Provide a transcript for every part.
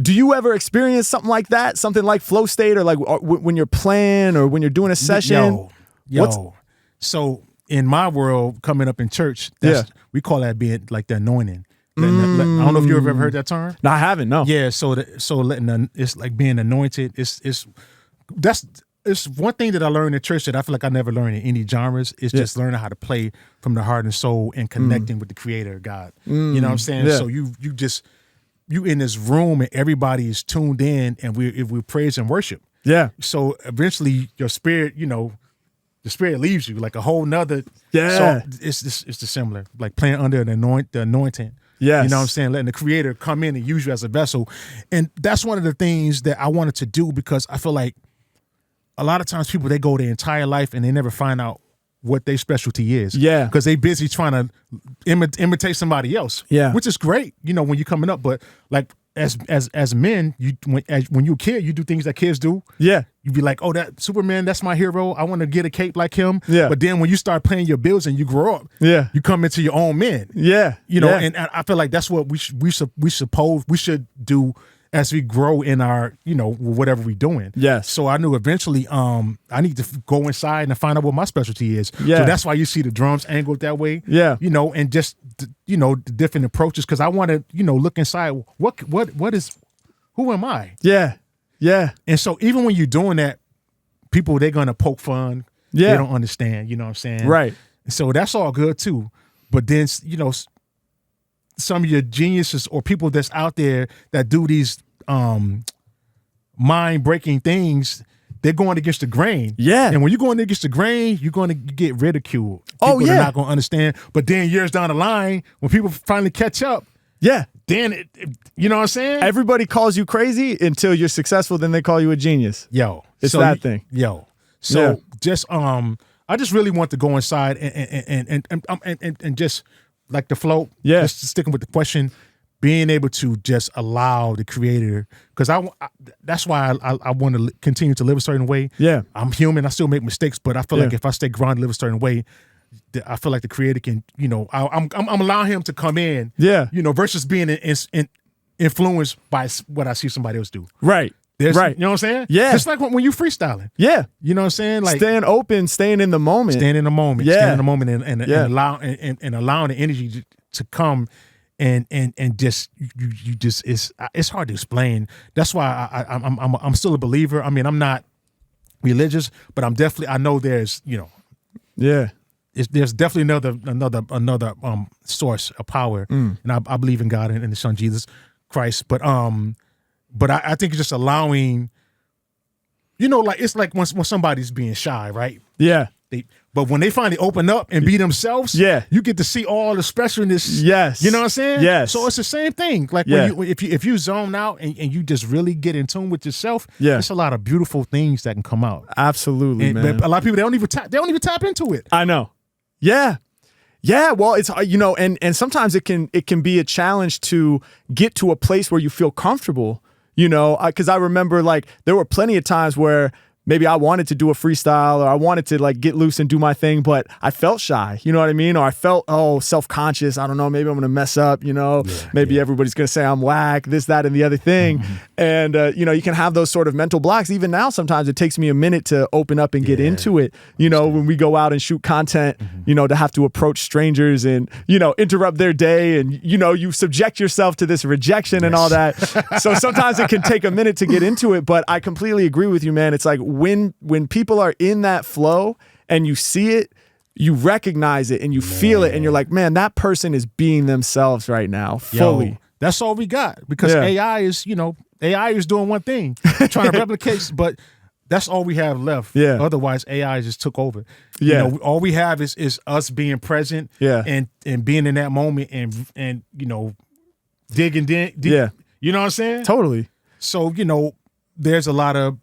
Do you ever experience something like that? Something like flow state, or like when you're playing or when you're doing a session? Yo. So in my world, coming up in church, we call that being like the anointing. I don't know if you ever heard that term. No, I haven't. No. Yeah. So it's like being anointed. It's one thing that I learned in church that I feel like I never learned in any genres. It's just learning how to play from the heart and soul and connecting with the Creator, God. You know what I'm saying? Yeah. So you in this room and everybody is tuned in, and we praise and worship. Yeah. So eventually your spirit, the spirit leaves you like a whole nother. Yeah. So it's the similar, like playing under the anointing. Yes. You know what I'm saying? Letting the Creator come in and use you as a vessel. And that's one of the things that I wanted to do, because I feel like a lot of times people, they go their entire life and they never find out what their specialty is. Yeah. Because they busy trying to imitate somebody else. Yeah. Which is great, when you're coming up. But like as men, when you're a kid, you do things that kids do. Yeah. You be like, oh, that Superman, that's my hero. I want to get a cape like him. Yeah. But then when you start paying your bills and you grow up, you come into your own men. Yeah. And I feel like that's what we should do as we grow in our, whatever we're doing. Yes. So I knew eventually I need to go inside and find out what my specialty is. Yeah. So that's why you see the drums angled that way. Yeah. And just, the different approaches, because I want to, look inside. Who am I? Yeah. Yeah. And so even when you're doing that, people, they're going to poke fun. Yeah. They don't understand, you know what I'm saying? Right. And so that's all good too. But then, some of your geniuses or people that's out there that do these mind-breaking things, they're going against the grain. Yeah. And when you're going against the grain, you're going to get ridiculed. People are not going to understand. But then years down the line, when people finally catch up, then you know what I'm saying? Everybody calls you crazy until you're successful, then they call you a genius. Yo. It's that thing. Yo. So just I just really want to go inside and just like the flow, just sticking with the question, being able to just allow the Creator, because that's why I want to continue to live a certain way. Yeah, I'm human. I still make mistakes, but I feel like if I stay grounded, live a certain way, I feel like the Creator can, I'm allowing Him to come in. Yeah, versus being influenced by what I see somebody else do. Right. Right. You know what I'm saying? Yeah. Just like when you freestyling. Yeah. You know what I'm saying? Like staying open, staying in the moment. Staying in the moment. Yeah. Staying in the moment and allowing the energy to come and just you just it's hard to explain. That's why I'm still a believer. I mean, I'm not religious, but I know there's, there's definitely another source of power. And I believe in God and the Son Jesus Christ. But I think it's just allowing, like it's like when somebody's being shy, right? Yeah. But when they finally open up and be themselves, you get to see all the specialness. Yes. You know what I'm saying? Yes. So it's the same thing. Like if you zone out and you just really get in tune with yourself, there's a lot of beautiful things that can come out. Absolutely, man. But a lot of people, they don't even tap into it. I know. Yeah. Yeah, well, it's and sometimes it can be a challenge to get to a place where you feel comfortable, because I remember like there were plenty of times where maybe I wanted to do a freestyle or I wanted to like get loose and do my thing, but I felt shy, you know what I mean? Or I felt, self-conscious. I don't know, maybe I'm going to mess up, maybe everybody's going to say I'm whack, this, that, and the other thing. Mm-hmm. And, you can have those sort of mental blocks. Even now, sometimes it takes me a minute to open up and get into it, when we go out and shoot content, to have to approach strangers and, interrupt their day and, you subject yourself to this rejection and all that. So sometimes it can take a minute to get into it, but I completely agree with you, man. It's like, when people are in that flow and you see it, you recognize it and you feel it and you're like, man, that person is being themselves right now fully. That's all we got, because AI is doing one thing, trying to replicate, but that's all we have left. Yeah. Otherwise, AI just took over. Yeah. All we have is us being present. Yeah. And being in that moment and digging deep. Yeah. You know what I'm saying? Totally. So there's a lot of.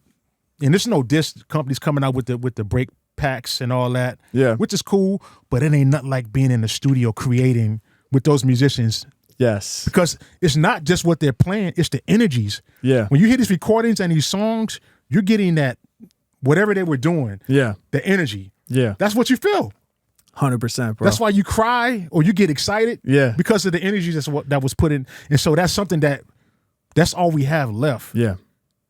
And there's no disc companies coming out with the break packs and all that, which is cool, but it ain't nothing like being in the studio creating with those musicians. Yes. Because it's not just what they're playing, it's the energies. Yeah. When you hear these recordings and these songs, you're getting that, whatever they were doing, the energy. Yeah. That's what you feel. 100%, bro. That's why you cry or you get excited. Yeah. Because of the energy that was put in. And so that's something that That's all we have left. Yeah.